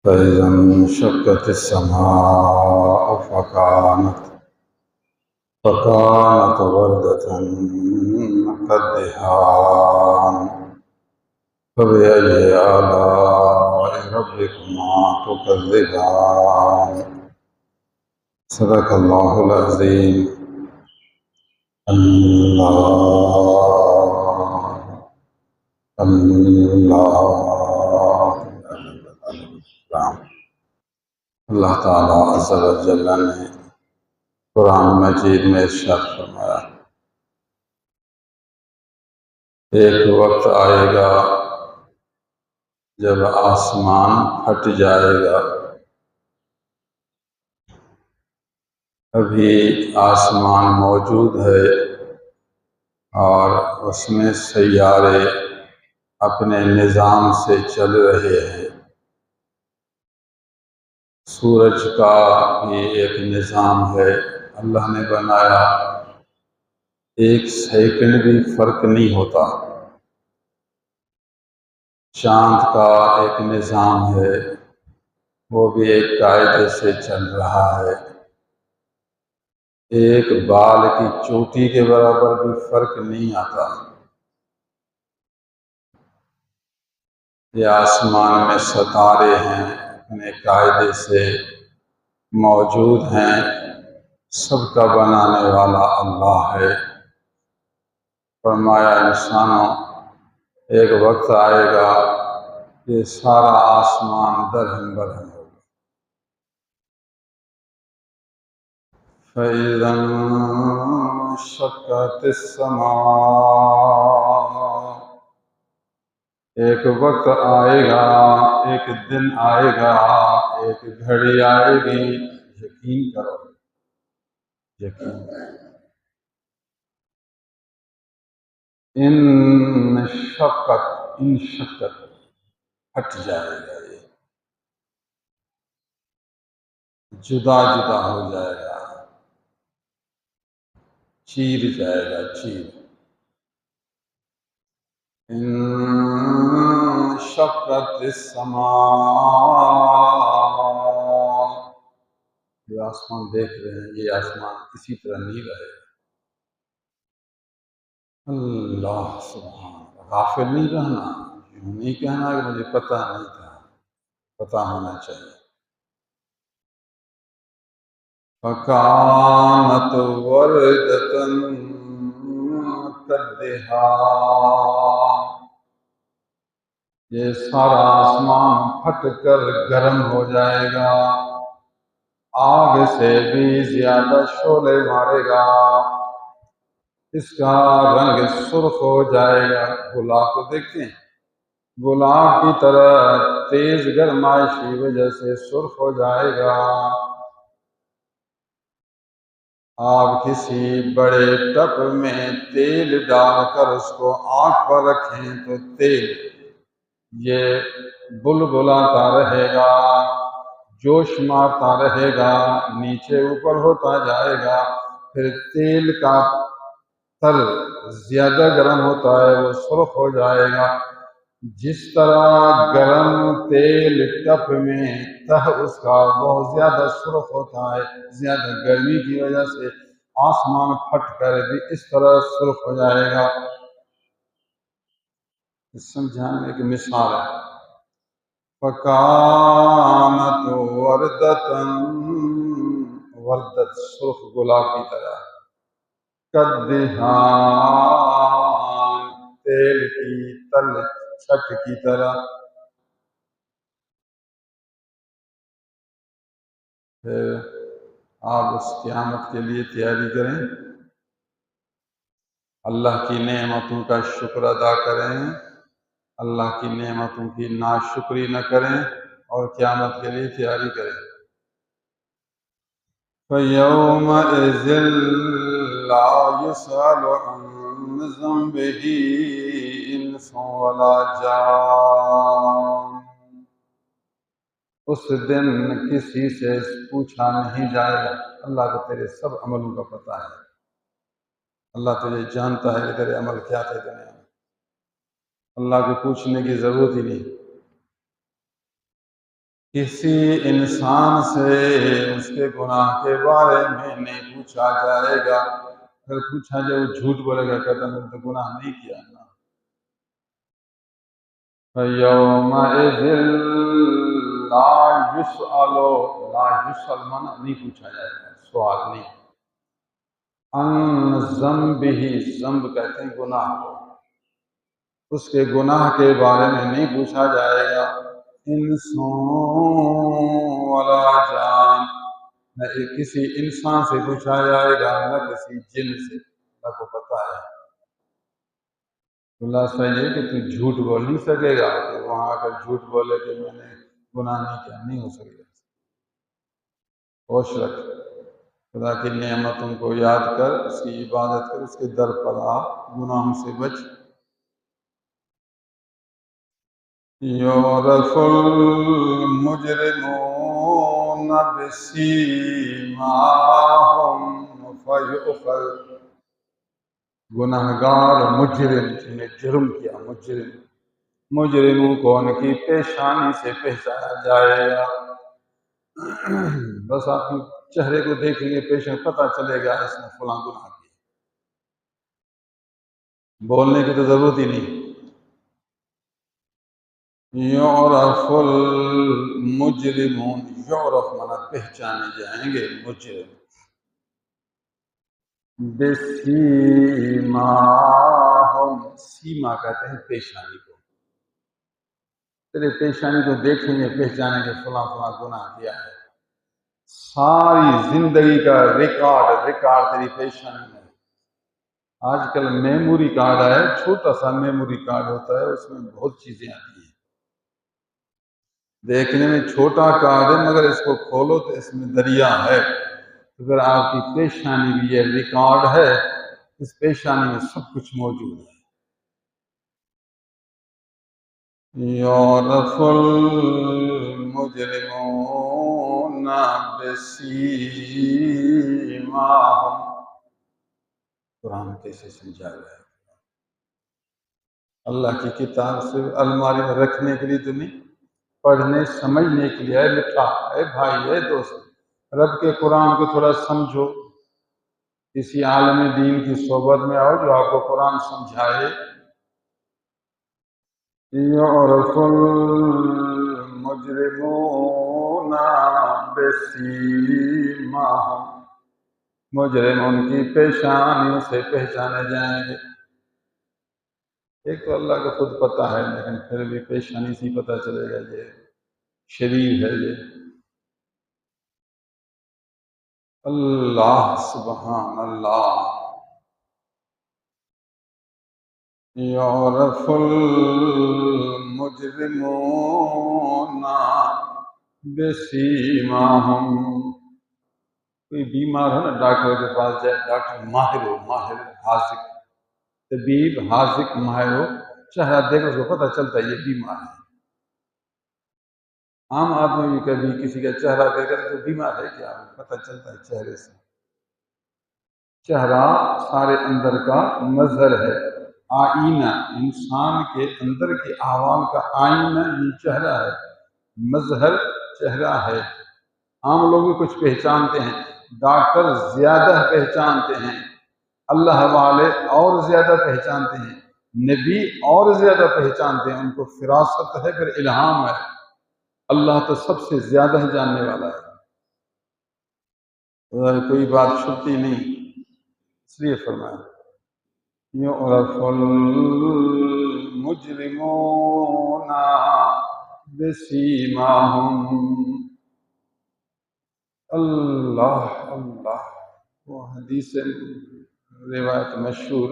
فإذا انشقت السماء فكانت وردة كالدهان فبأي آلاء ربكما تكذبان صدق الله العظيم. اللہ تعالیٰ عز و جل نے قرآن مجید میں ارشاد فرمایا، ایک وقت آئے گا جب آسمان پھٹ جائے گا. ابھی آسمان موجود ہے اور اس میں سیارے اپنے نظام سے چل رہے ہیں. سورج کا بھی ایک نظام ہے، اللہ نے بنایا، ایک سیکنڈ بھی فرق نہیں ہوتا. چاند کا ایک نظام ہے، وہ بھی ایک قاعدے سے چل رہا ہے. ایک بال کی چوٹی کے برابر بھی فرق نہیں آتا. یہ آسمان میں ستارے ہیں، اپنے قاعدے سے موجود ہیں. سب کا بنانے والا اللہ ہے. فرمایا انسانوں، ایک وقت آئے گا کہ سارا آسمان درہم برہم ہوگا. فَإِذَا انشَقَّتِ السَّمَاءُ، ایک وقت آئے گا، ایک دن آئے گا، ایک گھڑی آئے گی. یقین کرو، یقین. انشقت ہٹ جائے گا، یہ جدا جدا ہو جائے گا، چیر جائے گا، چیر. انشقت السماء، یہ آسمان دیکھ رہے ہیں، یہ آسمان اسی طرح نہیں رہے گا. اللہ سبحان، غافل نہیں رہنا. یوں نہیں کہنا کہ مجھے پتہ نہیں تھا، پتہ ہونا چاہیے. فَكَانَتْ وَرْدَةً كَالدِّهَانِ، یہ سارا آسمان پھٹ کر گرم ہو جائے گا، آگ سے بھی زیادہ شعلے مارے گا. اس کا رنگ سرخ ہو جائے گا. گلاب کو دیکھتے ہیں، گلاب کی طرح تیز گرمائش کی وجہ سے سرخ ہو جائے گا. آپ کسی بڑے ٹب میں تیل ڈال کر اس کو آنکھ پر رکھیں تو تیل یہ بلبلاتا رہے گا، جوش مارتا رہے گا، نیچے اوپر ہوتا جائے گا. پھر تیل کا تل زیادہ گرم ہوتا ہے، وہ سرخ ہو جائے گا. جس طرح گرم تیل ٹپ میں تہ اس کا بہت زیادہ سرخ ہوتا ہے، زیادہ گرمی کی وجہ سے آسمان پھٹ کر بھی اس طرح سرخ ہو جائے گا. سمجھانے کی مثال ہے. فَكَانَتْ وَرْدَةً، وردت سرخ گلاب کی طرح، کَالدِّهَانِ، تیل کی تل چھٹ کی طرح. پھر آپ اس قیامت کے لیے تیاری کریں، اللہ کی نعمتوں کا شکر ادا کریں، اللہ کی نعمتوں کی ناشکری نہ کریں، اور قیامت کے لیے تیاری کریں. فَيَوْمَئِذٍ لَا يُسْأَلُ عَنْ ذَنبِهِ إِنسٌ وَلَا جَانٌ، اس دن کسی سے پوچھا نہیں جائے گا. اللہ کو تیرے سب عملوں کا پتہ ہے، اللہ تجھے جانتا ہے کہ تیرے عمل کیا تھے دنیا میں. اللہ کو پوچھنے کی ضرورت ہی نہیں. کسی انسان سے اس کے گناہ کے بارے میں نہیں پوچھا جائے گا. اگر پوچھا جائے وہ جھوٹ بولے گا، کہتا میں نے تو گناہ نہیں کیا نا. فَيَوْمَئِذٍ لَا يُسْأَلُ، لا يُسْأَل مانا نہیں پوچھا جائے گا، سوال نہیں. عن ذنبہ، ذنب کہتے ہیں گناہ کو، اس کے گناہ کے بارے میں نہیں پوچھا جائے گا. انس ولا جان، نہ کسی انسان سے پوچھا جائے گا نہ کسی جن سے. اللہ کو پتا ہے، اللہ صحیح ہے کہ تو جھوٹ بول نہیں سکے گا کہ وہاں اگر جھوٹ بولے کہ میں نے گناہ نہیں کیا، نہیں ہو سکے گا. ہوش رکھ، خدا کی نعمتوں کو یاد کر، اس کی عبادت کر، اس کے در پر آ، گناہوں سے بچ. یعرف المجرمون بسیماہم فیؤخذ، گناہگار مجرم جنہیں جرم کیا، مجرموں کو ان کی پیشانی سے پہچانا جائے گا. بس آپ کی چہرے کو دیکھیں گے، پیشانی پتہ چلے گا اس نے فلاں گناہ کیا. بولنے کی تو ضرورت ہی نہیں. یعرف المجرمون، یعرف مانا پہچانے جائیں گے مجرم، بسیماہم، سیما کہتے ہیں پیشانی کو. تیرے پیشانی کو دیکھیں گے، پہچانیں گے فلاں فلاں گناہ کیا ہے. ساری زندگی کا ریکارڈ تیری پیشانی میں. آج کل میموری کارڈ ہے، چھوٹا سا میموری کارڈ ہوتا ہے، اس میں بہت چیزیں آتی ہیں. دیکھنے میں چھوٹا کارڈ ہے مگر اس کو کھولو تو اس میں دریا ہے. اگر آپ کی پیشانی بھی یہ ریکارڈ ہے، اس پیشانی میں سب کچھ موجود ہے. یعرف المجرمون بسیماہم، قرآن کیسے سمجھا گیا ہے. اللہ کی کتاب سے الماری میں رکھنے کے لیے تو نہیں، پڑھنے سمجھنے کے لیے ہے. لکھا ہے بھائی، ہے دوست، رب کے قرآن کو تھوڑا سمجھو. کسی عالم دین کی صحبت میں آؤ جو آپ کو قرآن سمجھائے. یعرف المجرمون بسیماہم، مجرم ان کی پیشانیوں سے پہچانے جائیں گے. ایک تو اللہ کا خود پتہ ہے، لیکن پھر بھی پیشانی سے پتہ چلے گا یہ شریف ہے. یہ اللہ سبحان اللہ. یعرف المجرمون بسیماہم. کوئی بیمار ہو نا، ڈاکٹر کے پاس جائے، ڈاکٹر ماہر ہو، ماہر حاذق، طبیب حاذق ماہر ہو، چہرہ دیکھ اس کو پتہ چلتا ہے یہ بیمار ہے. عام آدمی بھی کبھی کسی کا چہرہ دیکھ کر تو بیمار ہے کیا، پتہ چلتا ہے چہرے سے. چہرہ سارے اندر کا مظہر ہے، آئینہ، انسان کے اندر کے احوال کا آئینہ یہ چہرہ ہے، مظہر چہرہ ہے. عام لوگ بھی کچھ پہچانتے ہیں، ڈاکٹر زیادہ پہچانتے ہیں، اللہ والے اور زیادہ پہچانتے ہیں، نبی اور زیادہ پہچانتے ہیں. ان کو فراست ہے، پھر الہام ہے. اللہ تو سب سے زیادہ جاننے والا ہے. کوئی بات چھپتی نہیں، اس لیے فرمایا یعرف المجرمون بسیماہم. اللہ اللہ. وہ حدیث روایت مشہور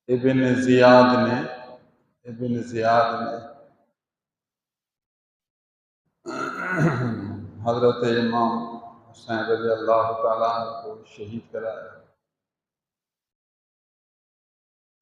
ابن زیاد نے حضرت امام حسین رضی اللہ تعالیٰ عنہ کو شہید کرایا.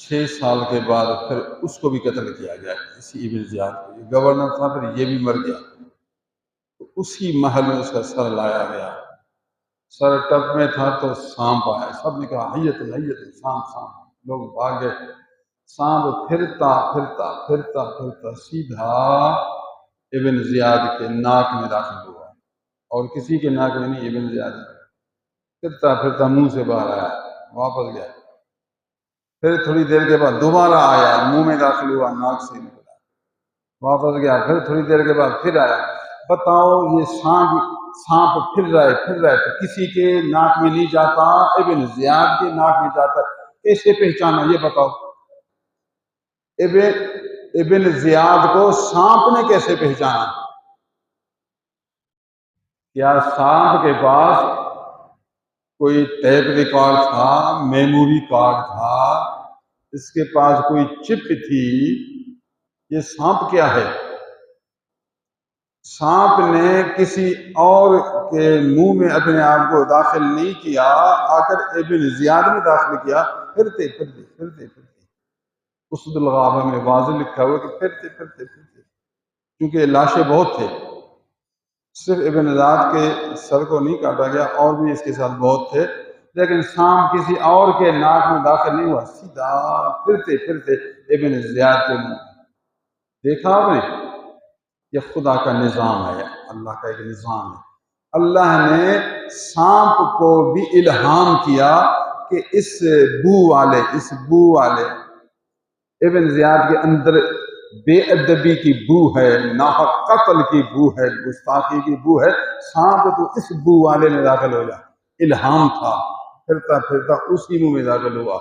6 سال کے بعد پھر اس کو بھی قتل کیا گیا، اسی ابن زیاد کو. یہ گورنر تھا، پھر یہ بھی مر گیا. اسی محل میں اس کا سر لایا گیا. سر ٹپ میں تھا تو سانپ آیا، سب نے کہا حیت سانپ. لوگ بھاگے. سانپ پھرتا سیدھا ابن زیاد کے ناک میں داخل ہوا، اور کسی کے ناک میں نہیں، ابن زیاد پھرتا پھرتا منہ سے باہر آیا، واپس گیا، پھر تھوڑی دیر کے بعد دوبارہ آیا، منہ میں داخل ہوا، ناک سے نکلا، واپس گیا، پھر تھوڑی دیر کے بعد پھر آیا۔ بتاؤ یہ سانپ پھر رہا ہے تو کسی کے ناک میں نہیں جاتا، ابن زیاد کے ناک میں جاتا، کیسے پہچانا یہ بتاؤ؟ ابن زیاد کو سانپ نے کیسے پہچانا؟ کیا سانپ کے پاس کوئی ٹیپ ریکارڈ تھا، میموری کارڈ تھا، اس کے پاس کوئی چپ تھی؟ یہ سانپ کیا ہے؟ سانپ نے کسی اور کے منہ میں اپنے آپ کو داخل نہیں کیا، آ کر ابن زیاد میں داخل کیا، پھرتے پھرتے پھرتے پھرتے، اسد الغابہ میں واضح لکھا ہوا کہ پھرتے پھرتے پھرتے، کیونکہ لاشیں بہت تھے، صرف ابن زیاد کے سر کو نہیں کاٹا گیا، اور بھی اس کے ساتھ بہت تھے، لیکن سانپ کسی اور کے ناک میں داخل نہیں ہوا، سیدھا پھرتے پھرتے ابن زیاد کے منہ۔ دیکھا آپ نے؟ یہ خدا کا نظام ہے، اللہ کا ایک نظام ہے۔ اللہ نے سانپ کو بھی الہام کیا کہ اس بو والے ابن زیاد کے اندر بے ادبی کی بو ہے، ناحق قتل کی بو ہے، گستاخی کی بو ہے، سانپ تو اس بو والے میں داخل ہو جا، الہام تھا، پھرتا پھرتا اسی منہ میں داخل ہوا۔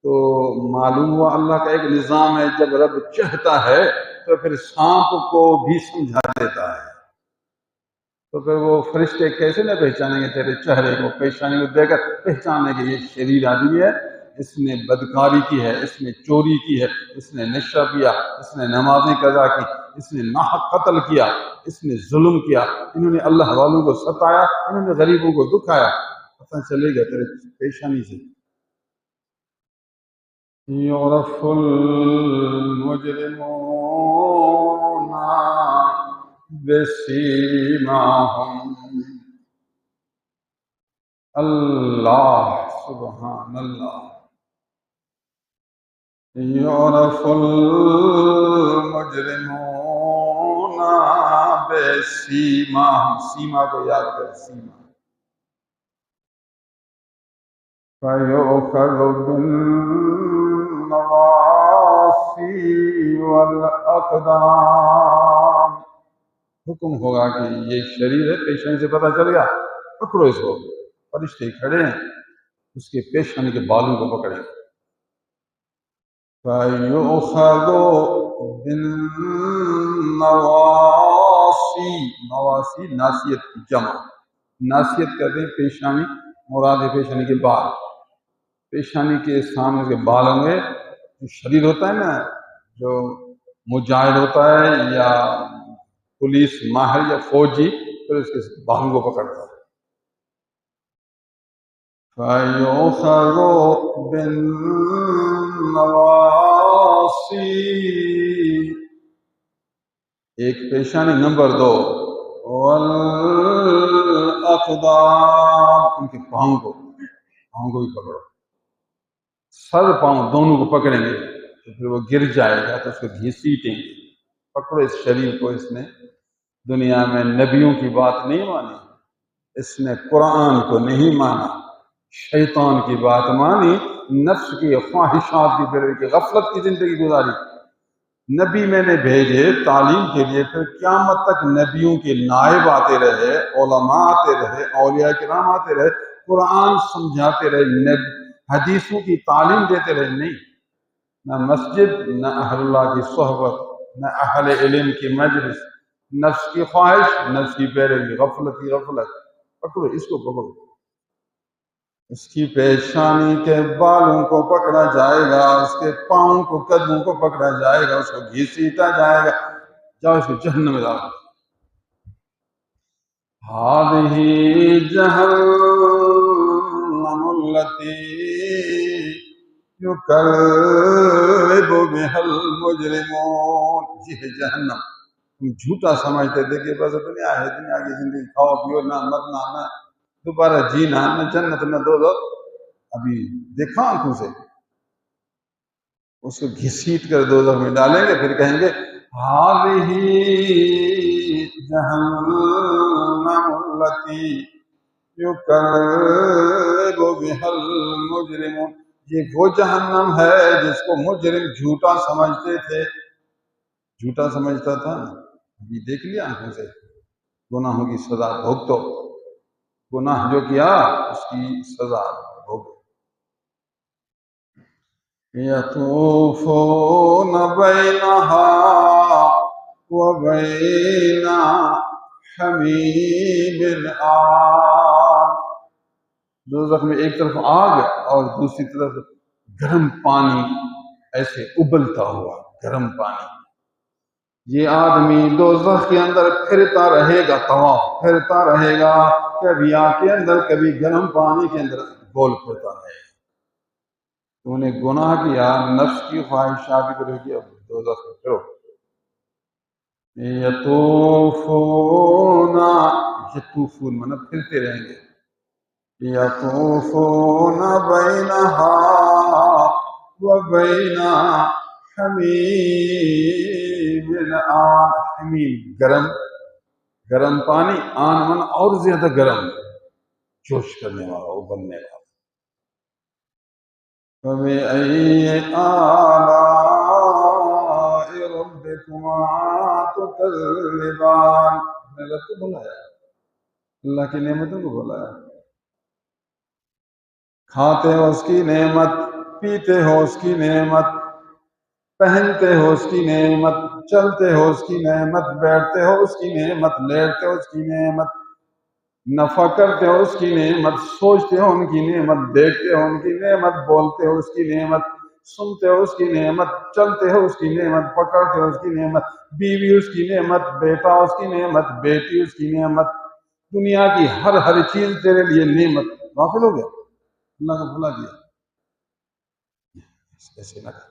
تو معلوم ہوا اللہ کا ایک نظام ہے، جب رب چاہتا ہے تو پھر سانپ کو بھی سمجھا دیتا ہے۔ تو پھر وہ فرشتے کیسے نہ پہچانیں گے تیرے چہرے کو، پیشانی کو دیکھ کر پہچانے کہ یہ شریر آدمی ہے، اس نے بدکاری کی ہے، اس نے چوری کی ہے، اس نے نشہ کیا، اس نے نمازیں قضا کی، اس نے ناحق قتل کیا، اس نے ظلم کیا، انہوں نے اللہ والوں کو ستایا، انہوں نے غریبوں کو دکھایا، پتہ چلے گا تیرے پیشانی سے۔ يعرف المجرمون بسيماهم، اللہ سبحان اللہ، يعرف المجرمون بسيماهم، سیما کو یاد کر، سیما، فَيُؤْخَذُ بِالنَّوَاصِي وَالْأَقْدَامِ، حکم ہوگا کہ یہ شریر ہے، پیشانی سے پتہ چل گیا، پکڑو اس کو، فرشتے کھڑے ہیں، اس کے پیشانی کے بالوں کو پکڑیں۔ فَيُؤْخَذُ بِالنَّوَاصِي، نواسی ناصیت کی جمع، ناصیت کہتے ہیں پیشانی، مراد ہے پیشانی کے بال، پیشانی کے سامنے کے بال ہوں گے، جو شریر ہوتا ہے نا، جو مجاہد ہوتا ہے یا پولیس ماہر یا فوجی، پھر اس کے بالوں کو پکڑتا ہے۔ فَيُؤْخَذُ بِالنَّوَاصِي، ایک پیشانی، نمبر 2 وَالْأَقْدَامِ، ان کے پاؤں کو بھی پکڑو، سر پاؤں دونوں کو پکڑیں گے تو پھر وہ گر جائے گا تو اس کو گھسیٹیں گے۔ پکڑو اس شریر کو، اس نے دنیا میں نبیوں کی بات نہیں مانی، اس نے قرآن کو نہیں مانا، شیطان کی بات مانی، نفس کی خواہشات کی پیروی کی، غفلت کی زندگی گزاری۔ نبی میں نے بھیجے تعلیم کے لیے، پھر قیامت تک نبیوں کے نائب آتے رہے، علماء آتے رہے، اولیاء کرام آتے رہے، قرآن سمجھاتے رہے، حدیثوں کی تعلیم دیتے رہے، نہیں، نہ مسجد، نہ اہل اللہ کی صحبت، نہ اہل علم کی مجلس، نفس کی خواہش، نفس کی پیروی، غفلت کی غفلت۔ پکڑو اس کو، پکڑو اس کی پیشانی کے بالوں کو پکڑا جائے گا، اس کے پاؤں کو، قدموں کو پکڑا جائے گا، اس کو گھسیٹا جائے گا، جاؤ اس کو جہنم میں ڈالو۔ هذه جهنم التي يكذب بها المجرمون، یہ ہے جہنم، تم جھوٹا سمجھتے تھے کہ بس دنیا ہے، دنیا کی زندگی کھاؤ پیو، نہ مرنا، نہ دوبارہ جینا، نہ جنت نہ دوزخ، ابھی دیکھا آنکھوں سے، اس کو گھسیٹ کر دوزخ میں ڈالیں گے، پھر کہیں گے هذه جہنم التی یکذب بہا المجرمون، یہ وہ جہنم ہے جس کو مجرم جھوٹا سمجھتے تھے. جھوٹا سمجھتا تھا، ابھی دیکھ لیا آنکھوں سے. گناہوں کی سزا بھگتو، گناہ جو کیا اس کی سزا بھگتو. یطوفون بینہا وبین حمیم آن، دوزخ میں ایک طرف آگ اور دوسری طرف گرم پانی ایسے ابلتا ہوا گرم پانی. یہ آدمی دوزخ کے اندر پھرتا رہے گا، طواف پھرتا رہے گا، کبھی آگ کے اندر کبھی گرم پانی کے اندر گول پھرتا رہے گا. تو نے گناہ کیا، نفس کی خواہشات کو کیا، دوزخ میں پھرو. یطوفون، یطوفون مطلب پھرتے رہیں گے. یطوفون بینہا وبین حمیم آن، حمیم گرم گرم پانی، آن من اور زیادہ گرم، جوش کرنے والا، ابلنے والا. فَبِأَيِّ آلَاءِ رَبِّكُمَا تُكَذِّبَانِ، نے رب کو بلایا، اللہ کی نعمتوں کو بلایا. کھاتے ہو اس کی نعمت، پیتے ہو اس کی نعمت، پہنتے ہو اس کی نعمت، چلتے ہو اس کی نعمت، بیٹھتے ہو اس کی نعمت، لیٹتے ہو اس کی نعمت، نفع کرتے ہو اس کی نعمت، سوچتے ہو ان کی نعمت، دیکھتے ہو ان کی نعمت، بولتے ہو اس کی نعمت، سنتے ہو اس کی نعمت، چلتے ہو اس کی نعمت، پکڑتے ہو اس کی نعمت، بیوی اس کی نعمت، بیٹا اس کی نعمت، بیٹی اس کی نعمت، دنیا کی ہر چیز تیرے لیے نعمت. غافل ہو گیا، اللہ کا بھلا دیا. ایسے نہ کر،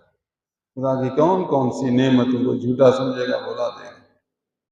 خدا کی کون کون سی نعمتوں کو جھوٹا سمجھے گا، بھلا دے گا.